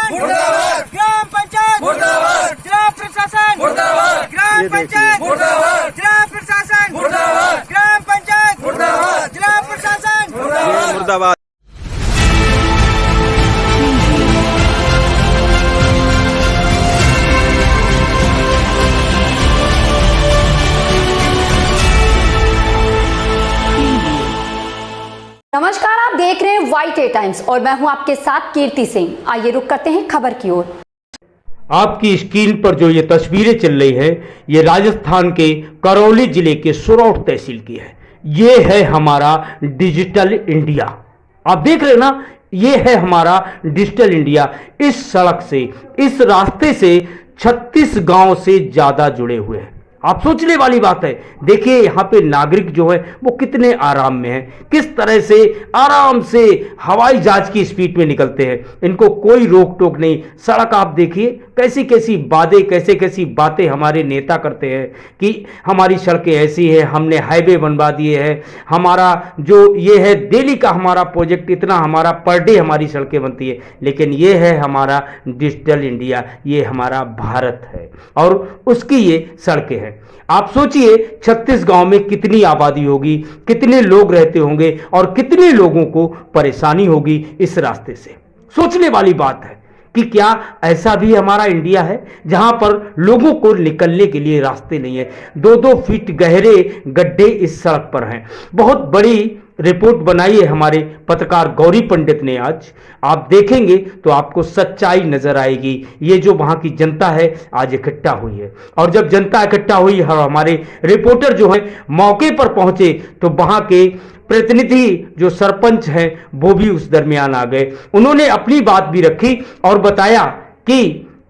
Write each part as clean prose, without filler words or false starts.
प्रशासन मुर्दाबाद, ग्राम पंचायत मुर्दाबाद, जिला प्रशासन मुर्दाबाद, ग्राम पंचायत मुर्दाबाद, जिला प्रशासन मुर्दाबाद, ग्राम पंचायत मुर्दाबाद, जिला प्रशासन मुर्दाबाद। नमस्कार, आप देख रहे हैं YT टाइम्स और मैं हूं आपके साथ कीर्ति सिंह। आइए रुक करते हैं खबर की ओर। आपकी स्क्रीन पर जो ये तस्वीरें चल रही है, ये राजस्थान के करौली जिले के सुरौठ तहसील की है। ये है हमारा डिजिटल इंडिया। आप देख रहे हैं ना, ये है हमारा डिजिटल इंडिया। इस सड़क से, इस रास्ते से 36 गांव से ज्यादा जुड़े हुए हैं। आप सोचने वाली बात है। देखिए यहाँ पे नागरिक जो है वो कितने आराम में हैं, किस तरह से आराम से हवाई जहाज की स्पीड में निकलते हैं। इनको कोई रोक टोक नहीं। सड़क आप देखिए कैसी कैसी वादे, कैसे कैसी बातें हमारे नेता करते हैं कि हमारी सड़कें ऐसी है, हमने हाईवे बनवा दिए हैं, हमारा जो ये है दिल्ली का हमारा प्रोजेक्ट, इतना हमारा पर डे हमारी सड़कें बनती है। लेकिन ये है हमारा डिजिटल इंडिया, ये हमारा भारत है और उसकी ये सड़कें हैं। आप सोचिए 36 गांव में कितनी आबादी होगी, कितने लोग रहते होंगे और कितने लोगों को परेशानी होगी इस रास्ते से। सोचने वाली बात है कि क्या ऐसा भी हमारा इंडिया है जहां पर लोगों को निकलने के लिए रास्ते नहीं है। 2-2 फीट गहरे गड्ढे इस सड़क पर हैं। बहुत बड़ी रिपोर्ट बनाई है हमारे पत्रकार गौरी पंडित ने आज। आप देखेंगे तो आपको सच्चाई नजर आएगी। ये जो वहां की जनता है आज इकट्ठा हुई है और जब जनता इकट्ठा हुई और हमारे रिपोर्टर जो है मौके पर पहुंचे तो वहां के प्रतिनिधि जो सरपंच हैं वो भी उस दरमियान आ गए। उन्होंने अपनी बात भी रखी और बताया कि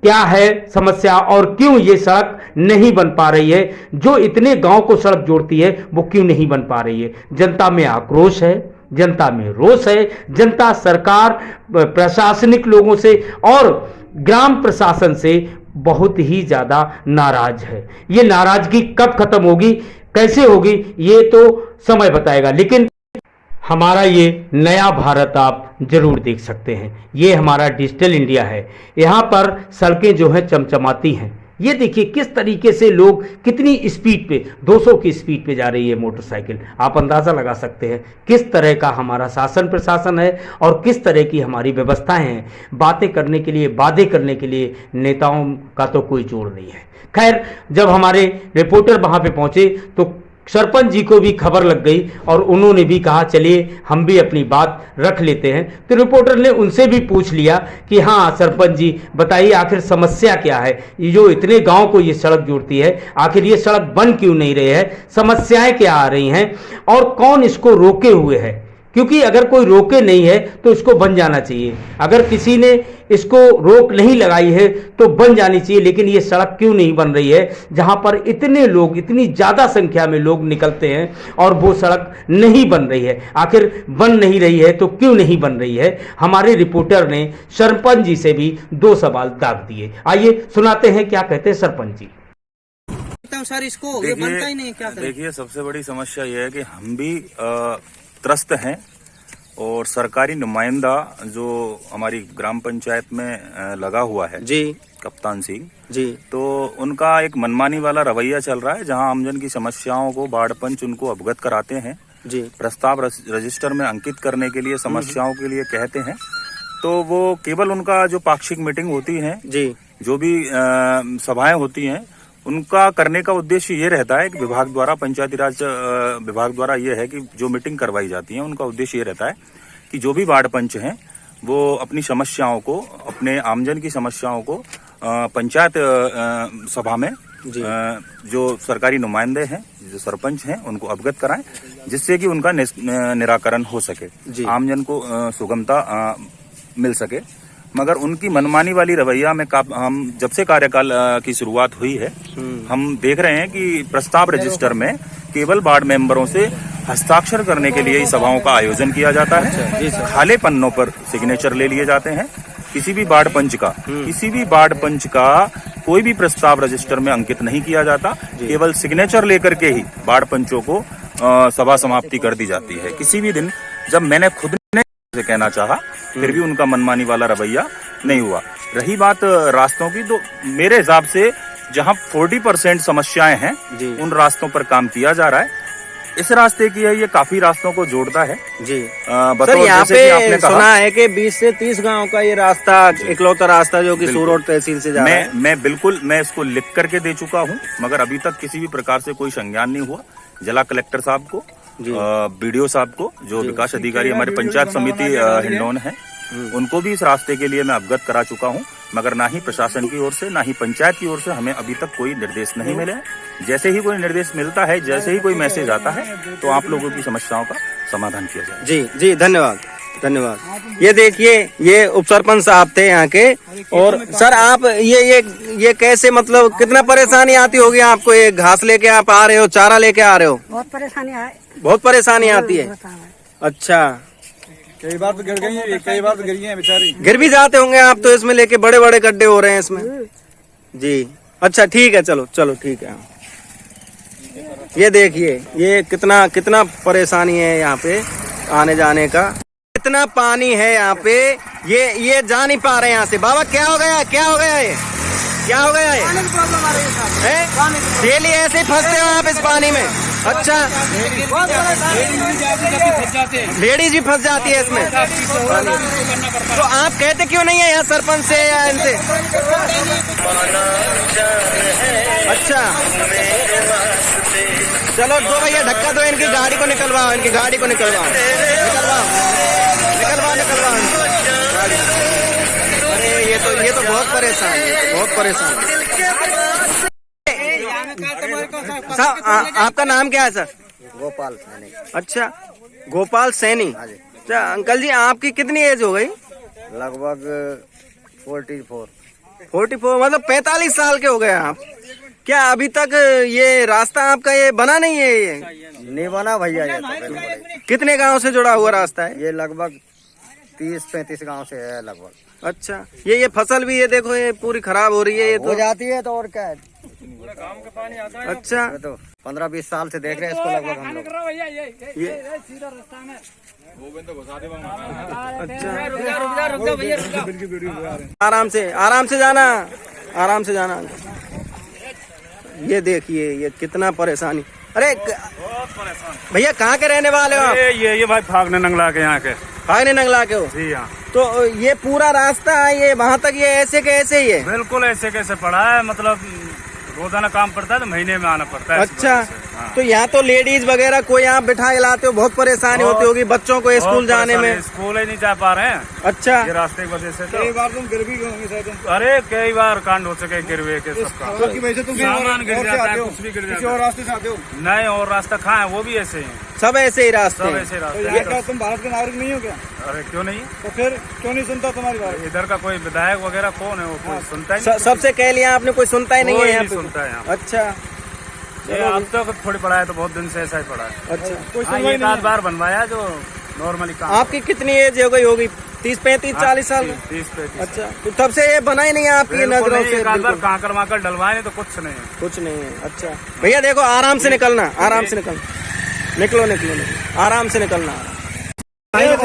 क्या है समस्या और क्यों ये सड़क नहीं बन पा रही है। जो इतने गांव को सड़क जोड़ती है वो क्यों नहीं बन पा रही है। जनता में आक्रोश है, जनता में रोष है। जनता सरकार, प्रशासनिक लोगों से और ग्राम प्रशासन से बहुत ही ज्यादा नाराज है। ये नाराजगी कब खत्म होगी, कैसे होगी, ये तो समय बताएगा। लेकिन हमारा ये नया भारत आप जरूर देख सकते हैं। ये हमारा डिजिटल इंडिया है। यहाँ पर सड़कें जो हैं चमचमाती हैं। ये देखिए किस तरीके से लोग कितनी स्पीड पे, 200 की स्पीड पे जा रही है मोटरसाइकिल। आप अंदाज़ा लगा सकते हैं किस तरह का हमारा शासन प्रशासन है और किस तरह की हमारी व्यवस्थाएं हैं। बातें करने के लिए, वादे करने के लिए नेताओं का तो कोई जोड़ नहीं है। खैर, जब हमारे रिपोर्टर वहाँ पे पहुँचे तो सरपंच जी को भी खबर लग गई और उन्होंने भी कहा चलिए हम भी अपनी बात रख लेते हैं। तो रिपोर्टर ने उनसे भी पूछ लिया कि हाँ सरपंच जी बताइए आखिर समस्या क्या है। ये जो इतने गांव को ये सड़क जोड़ती है, आखिर ये सड़क बन क्यों नहीं रही है, समस्याएं क्या आ रही हैं और कौन इसको रोके हुए है। क्योंकि अगर कोई रोके नहीं है तो इसको बन जाना चाहिए। अगर किसी ने इसको रोक नहीं लगाई है तो बन जानी चाहिए। लेकिन ये सड़क क्यों नहीं बन रही है जहां पर इतने लोग, इतनी ज़्यादा संख्या में लोग निकलते हैं और वो सड़क नहीं बन रही है। आखिर बन नहीं रही है तो क्यों नहीं बन रही है। हमारे रिपोर्टर ने सरपंच जी से भी 2 सवाल दाग दिए। आइए सुनाते हैं क्या कहते हैं सरपंच जी। सर इसको ये बनता ही नहीं, क्या करें? देखिए सबसे बड़ी समस्या ये है कि हम भी त्रस्त हैं और सरकारी नुमाइंदा जो हमारी ग्राम पंचायत में लगा हुआ है जी, कप्तान सिंह जी, तो उनका एक मनमानी वाला रवैया चल रहा है। जहां आमजन की समस्याओं को बाढ़ पंच उनको अवगत कराते हैं जी, प्रस्ताव रजिस्टर में अंकित करने के लिए, समस्याओं के लिए कहते हैं, तो वो केवल उनका जो पाक्षिक मीटिंग होती है जी, जो भी सभाएं होती हैं उनका करने का उद्देश्य ये रहता है कि विभाग द्वारा, पंचायती राज विभाग द्वारा ये है कि जो मीटिंग करवाई जाती है उनका उद्देश्य ये रहता है कि जो भी वार्ड पंच हैं वो अपनी समस्याओं को, अपने आमजन की समस्याओं को पंचायत सभा में जो सरकारी नुमाइंदे हैं, जो सरपंच हैं, उनको अवगत कराएं जिससे कि उनका निराकरण हो सके, आमजन को सुगमता मिल सके। मगर उनकी मनमानी वाली रवैया में हम जब से कार्यकाल की शुरुआत हुई है हम देख रहे हैं कि प्रस्ताव रजिस्टर में केवल वार्ड मेंबरों से हस्ताक्षर करने के लिए ही सभाओं का आयोजन किया जाता है। खाली पन्नों पर सिग्नेचर ले लिए जाते हैं। किसी भी वार्ड पंच का कोई भी प्रस्ताव रजिस्टर में अंकित नहीं किया जाता। केवल सिग्नेचर लेकर के ही वार्ड पंचों को सभा समाप्ति कर दी जाती है। किसी भी दिन जब मैंने खुद से कहना चाहा, फिर भी उनका मनमानी वाला रवैया नहीं हुआ। रही बात रास्तों की, तो मेरे हिसाब से जहां 40% समस्याएं हैं उन रास्तों पर काम किया जा रहा है। इस रास्ते की है, ये काफी रास्तों को जोड़ता है जी। बतौर सर यहाँ जैसे कि आपने पे कहा, सुना है कि 20 से 30 गांव का ये रास्ता इकलौता रास्ता जो कि सूरोड तहसील से जा रहा है। मैं इसको लिख करके दे चुका हूँ, मगर अभी तक किसी भी प्रकार से कोई संज्ञान नहीं हुआ। जिला कलेक्टर साहब को, बीडीओ साहब को, जो विकास अधिकारी हमारे पंचायत समिति हिंडौन है, उनको भी इस रास्ते के लिए मैं अवगत करा चुका हूँ, मगर ना ही प्रशासन की ओर से ना ही पंचायत की ओर से हमें अभी तक कोई निर्देश नहीं मिले। जैसे ही कोई निर्देश मिलता है, जैसे ही कोई मैसेज आता है, तो आप लोगों की समस्याओं का समाधान किया जाए। जी जी, धन्यवाद धन्यवाद। ये देखिए, ये उप सरपंच साहब थे यहाँ के। और सर आप ये कैसे, मतलब कितना परेशानी आती होगी आपको? ये घास लेके आप आ रहे हो, चारा लेके आ रहे हो? बहुत परेशानी आती है। अच्छा, कई बार तो गिर गई है, कई बार तो गिरी है बेचारी। गिर भी जाते होंगे आप तो इसमें लेके, बड़े बड़े गड्ढे हो रहे हैं इसमें। जी अच्छा, ठीक है, चलो चलो ठीक है। ये देखिए, ये कितना परेशानी है यहाँ पे आने जाने का। कितना पानी है यहाँ पे, ये जा नहीं पा रहे यहाँ से। बाबा क्या हो गया, क्या हो गया ये, क्या हो गया ये? डेली ऐसे ही फंसते हो आप इस पानी में? अच्छा, लेडीज भी फंस जाती है इसमें। तो आप कहते क्यों नहीं है यहाँ सरपंच से या इनसे? अच्छा, चलो दो भैया धक्का दो, इनकी गाड़ी को निकलवाओ, इनकी गाड़ी को निकलवाओ। अरे ये तो बहुत परेशान है, बहुत परेशान है। आपका नाम क्या है सर? गोपाल सैनी। अच्छा, गोपाल सैनी। अच्छा अंकल जी, आपकी कितनी एज हो गई? लगभग 44 मतलब 45 साल के हो गए आप। क्या अभी तक ये रास्ता आपका ये बना नहीं है? ये नहीं बना भैया। ये कितने गांव से जुड़ा हुआ रास्ता है? ये लगभग 30-35 गांव से है लगभग। अच्छा, ये फसल भी ये देखो, ये पूरी खराब हो रही है। ये हो जाती है तो और क्या है। अच्छा, तो 15-20 साल से देख रहे हैं इसको लगभग हम लोग। अच्छा, आराम से जाना, आराम से जाना। ये देखिए, ये कितना परेशानी। अरे भैया कहाँ के रहने वाले हो आप? ये भाई फागने नंगला के यहाँ के। फागने नंगला के हो? जी हाँ। तो ये पूरा रास्ता है, ये वहाँ तक ये ऐसे के ऐसे ही है? बिल्कुल ऐसे कैसे पड़ा है, मतलब रोजाना काम पड़ता है तो महीने में आना पड़ता है। अच्छा, तो यहाँ तो लेडीज वगैरह कोई आप बिठा के लाते हो, बहुत परेशानी होती होगी बच्चों को स्कूल जाने में। स्कूल ही नहीं जा पा रहे हैं। अच्छा, ये रास्ते की वजह से। कई बार तुम गिर भी गए होंगे शायद। अरे कई बार कांड हो चुके गिरवे के, सबका सामान गिर जाता है, कुछ भी गिर जाता है। और रास्ते से आते हो? नहीं, और रास्ता कहाँ है, वो भी ऐसे ही है। सब ऐसे ही रास्ते सब हैं। ऐसे रास्ते। तुम भारत के नागरिक नहीं हो क्या? अरे क्यों नहीं? तो फिर क्यों नहीं सुनता तुम्हारी बात? इधर का कोई विधायक वगैरह कौन है, वो कोई सुनता ही नहीं। सबसे कह लिया आपने, कोई सुनता ही नहीं है यहाँ पे। सुनता है यहाँ। अच्छा, ये अब तक थोड़ी पड़ा है, तो बहुत दिन से ऐसा ही पड़ा है। अच्छा, हाँ, ये एक बार बनवाया जो नॉर्मली काम। आपकी कितनी एज हो गई होगी? 30-35-40 साल? 30-35। अच्छा, तो तब से ये बना ही नहीं है आपकी नजरों से? कांकर वाकर डलवाए नहीं तो कुछ नहीं है। कुछ नहीं है। अच्छा भैया देखो, आराम से निकलना, आराम से निकलना, निकलो, आराम से निकलना। ये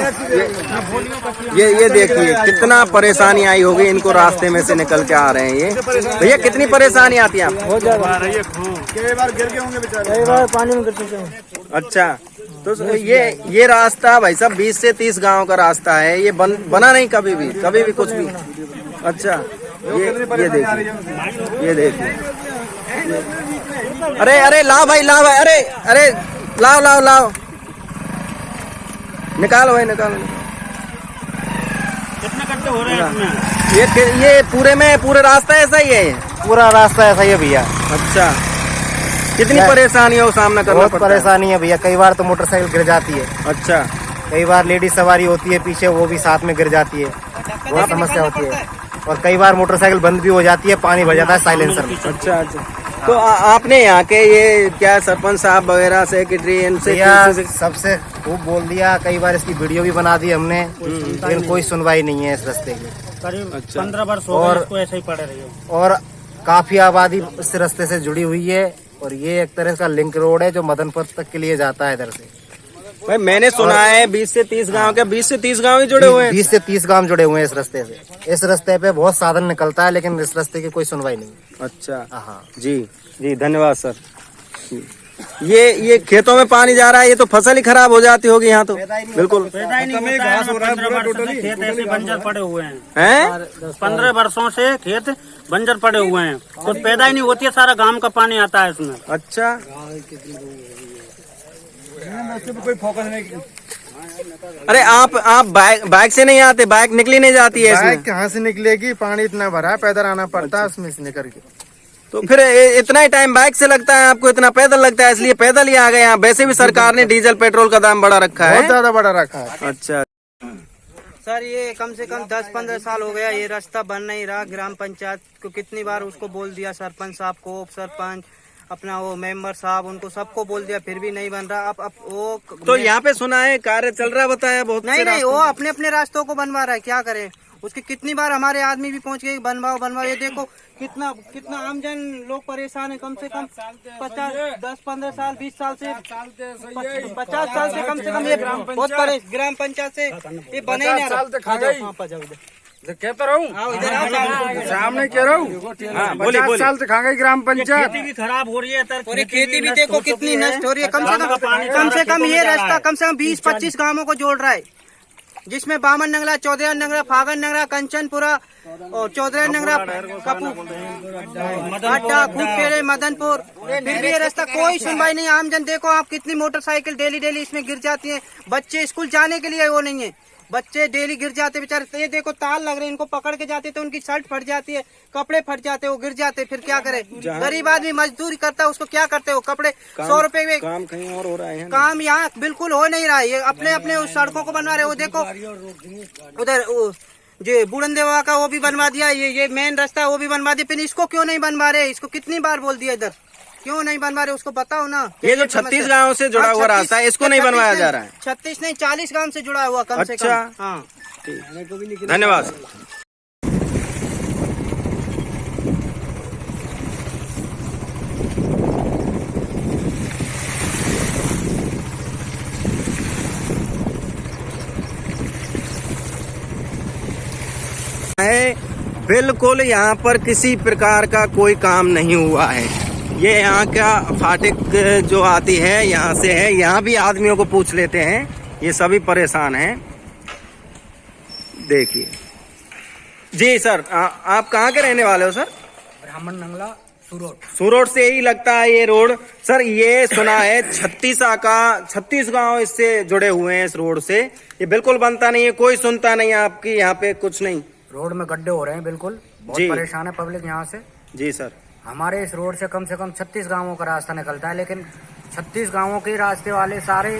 देखिए कितना परेशानी आई होगी इनको, रास्ते में से निकल के आ रहे हैं ये। भैया कितनी परेशानी आती है आपको? बहुत ज्यादा। कई बार गिर गए होंगे बेचारे। कई बार पानी में गिर चुके हैं। अच्छा, तो ये रास्ता भाई साहब 20 से 30 गांव का रास्ता है। ये बना नहीं कभी भी कुछ भी। अच्छा, ये देखिए। अरे लाओ भाई, अरे लाओ, निकालो भाई, निकालो। कितने गड्ढे हो रहे हैं इसमें? ये पूरे रास्ता ऐसा ही है? पूरा रास्ता ऐसा ही है भैया। अच्छा, कितनी परेशानियों का सामना करना पड़ता है? बहुत परेशानी है भैया। कई बार तो मोटरसाइकिल गिर जाती है। अच्छा, कई बार लेडीज सवारी होती है पीछे, वो भी साथ में गिर जाती है, बहुत समस्या होती है। और कई बार मोटरसाइकिल बंद भी हो जाती है, पानी भर जाता है साइलेंसर में। अच्छा। तो आपने यहाँ के ये क्या सरपंच साहब वगैरह सेक्रेटरी इनसे सबसे खूब बोल दिया, कई बार इसकी वीडियो भी बना दी हमने, लेकिन कोई सुनवाई नहीं है इस रास्ते की। करीब 15 वर्ष हो गए इसको ऐसे ही पड़े रही है। और काफी आबादी इस रास्ते से जुड़ी हुई है, और ये एक तरह का लिंक रोड है जो मदनपुर तक के लिए जाता है इधर से। भाई मैंने सुना है 20 से 30 गांव के 20 से 30 गांव ही जुड़े हुए हैं। 20 से 30 गांव जुड़े हुए हैं इस रास्ते से। इस रास्ते पे बहुत साधन निकलता है, लेकिन इस रास्ते की कोई सुनवाई नहीं। अच्छा हाँ जी जी, धन्यवाद सर। ये खेतों में पानी जा रहा है, ये तो फसल ही खराब हो जाती होगी यहाँ तो। बिल्कुल पैदा ही नहीं होता है, 15 वर्षों से खेत ऐसे बंजर पड़े हुए हैं। हैं 15 वर्षों से खेत बंजर पड़े हुए हैं, कुछ पैदा ही नहीं होती है, सारा गांव का पानी आता है इसमें। अच्छा, कोई फोकस नहीं। अरे आप बाइक से नहीं आते? बाइक निकली नहीं जाती है इसमें? कहाँ से निकलेगी? पानी इतना भरा है, पैदल आना पड़ता है उसमें से निकल के। तो फिर इतना ही टाइम बाइक से लगता है आपको, इतना पैदल लगता है, इसलिए पैदल ही आ गए यहाँ। वैसे भी सरकार ने डीजल पेट्रोल का दाम बढ़ा रखा है, बहुत ज्यादा बढ़ा रखा है। अच्छा सर ये कम से कम 10-15 साल हो गया, ये रास्ता बन नहीं रहा। ग्राम पंचायत को कितनी बार उसको बोल दिया, सरपंच साहब को, उप सरपंच, अपना वो मेंबर साहब, उनको सबको बोल दिया, फिर भी नहीं बन रहा। अब वो तो यहाँ पे सुना है कार्य चल रहा, बताया बहुत से नहीं, वो रास्तों अपने अपने रास्तों को बनवा रहा है, क्या करे। उसकी कितनी बार हमारे आदमी भी पहुंच गए, बनवाओ। ये देखो कितना आमजन लोग परेशान है। कम से कम 10-15 साल 20 साल से 50 साल से कम ये बहुत ग्राम पंचायत से ये बने ही नहीं रहा। कहता रहूँ सामने कह रहा हूँ, 50 साल से खा गई ग्राम पंचायत। खेती भी खराब हो रही है, और खेती भी देखो कितनी नष्ट हो रही है। कम से कम ये रास्ता कम से कम 20-25 गांवों को जोड़ रहा है, जिसमें बामन नंगला, चौधरी नंगला, फागन नंगला, कंचनपुरा और चौधरी नंगला, अड्डा, खूबखेड़े, मदनपुर। फिर भी ये रास्ता कोई सुनवाई नहीं। आमजन देखो आप, कितनी मोटरसाइकिल डेली इसमें गिर जाती है। बच्चे स्कूल जाने के लिए वो नहीं है, बच्चे डेली गिर जाते बेचारे। ये देखो तार लग रहे हैं, इनको पकड़ के जाते तो उनकी शर्ट फट जाती है, कपड़े फट जाते, वो गिर जाते, फिर क्या करे। गरीब आदमी मजदूरी करता है, उसको क्या करते हो, कपड़े 100 रुपए में काम कहीं और हो रहा है। काम यहाँ बिल्कुल हो नहीं रहा है। ये अपने उस सड़कों को बनवा रहे हो। देखो उधर जो बुलंदेवा का वो भी बनवा दिया, ये मेन रास्ता वो भी बनवा दिया, फिर इसको क्यों नहीं बनवा रहे? इसको कितनी बार बोल दिया, इधर क्यों नहीं बनवा रहे, उसको बताओ ना। ये जो 36 गांव से जुड़ा हुआ रास्ता है, इसको नहीं बनवाया जा रहा है? 36 नहीं, 40 गांव से जुड़ा हुआ कम से कम। हाँ, धन्यवाद। बिल्कुल यहाँ पर किसी प्रकार का कोई काम नहीं हुआ है। ये यहाँ का फाटक जो आती है यहाँ से है, यहाँ भी आदमियों को पूछ लेते हैं, ये सभी परेशान हैं। देखिए जी सर, आप कहाँ के रहने वाले हो सर? ब्राह्मण नंगला सूरोट से ही लगता है ये रोड। सर ये सुना है 36 गांव इससे जुड़े हुए हैं इस रोड से। ये बिल्कुल बनता नहीं है, कोई सुनता नहीं है आपकी यहाँ पे कुछ नहीं। रोड में गड्ढे हो रहे हैं, बिल्कुल बहुत जी। परेशान है पब्लिक यहाँ से। जी सर, हमारे इस रोड से कम 36 गांवों का रास्ता निकलता है, लेकिन 36 गांवों के रास्ते वाले सारे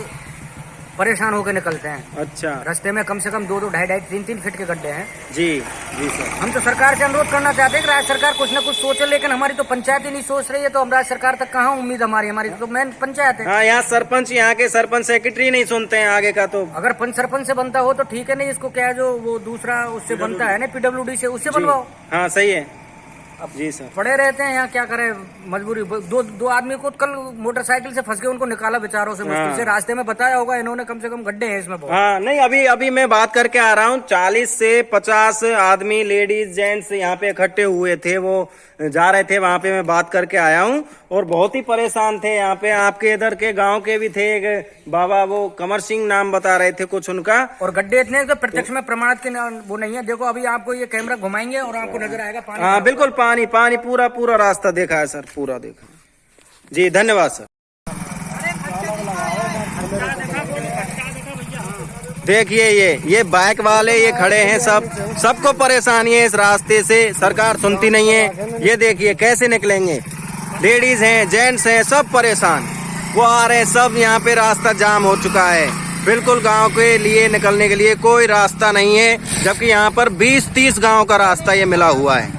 परेशान होकर निकलते हैं। अच्छा, रास्ते में कम से कम 2-2, 2.5, 3-3 फीट के गड्ढे हैं। जी जी सर। हम तो सरकार से अनुरोध करना चाहते हैं कि राज्य सरकार कुछ न कुछ सोचे, लेकिन हमारी तो पंचायत ही नहीं सोच रही है, तो हम राज्य सरकार तक कहाँ उम्मीद हमारी तो मेन पंचायत है। हाँ, यहाँ सरपंच, यहाँ के सरपंच सेक्रेटरी नहीं सुनते हैं आगे का। तो अगर सरपंच से बनता हो तो ठीक है, नहीं इसको क्या है जो वो दूसरा उससे बनता है ना, PWD से, उससे बनवाओ। हाँ सही है। जी सर, पड़े रहते हैं यहाँ, क्या करें, मजबूरी। दो आदमी को कल मोटरसाइकिल से फंस के उनको निकाला बेचारों से मुश्किल से, रास्ते में बताया होगा इन्होंने, कम से कम गड्ढे हैं इसमें बहुत। हाँ नहीं, अभी मैं बात करके आ रहा हूँ। 40 से 50 आदमी, लेडीज जेंट्स यहाँ पे इकट्ठे हुए थे, वो जा रहे थे, वहाँ पे मैं बात करके आया हूँ और बहुत ही परेशान थे यहाँ पे। आपके इधर के गांव के भी थे एक बाबा, वो कमर सिंह नाम बता रहे थे कुछ उनका। और गड्ढे इतने तो प्रत्यक्ष में प्रमाणित के वो नहीं है। देखो अभी आपको ये कैमरा घुमाएंगे और आपको नजर आएगा पानी। हाँ बिल्कुल, पानी पूरा रास्ता देखा है सर, पूरा देखा। जी धन्यवाद सर। देखिए ये बाइक वाले ये खड़े हैं, सबको परेशानी है इस रास्ते से, सरकार सुनती नहीं है। ये देखिए कैसे निकलेंगे, लेडीज हैं, जेंट्स हैं, सब परेशान। वो आ रहे हैं सब, यहाँ पे रास्ता जाम हो चुका है, बिल्कुल गांव के लिए निकलने के लिए कोई रास्ता नहीं है, जबकि यहाँ पर 20-30 गांव का रास्ता ये मिला हुआ है।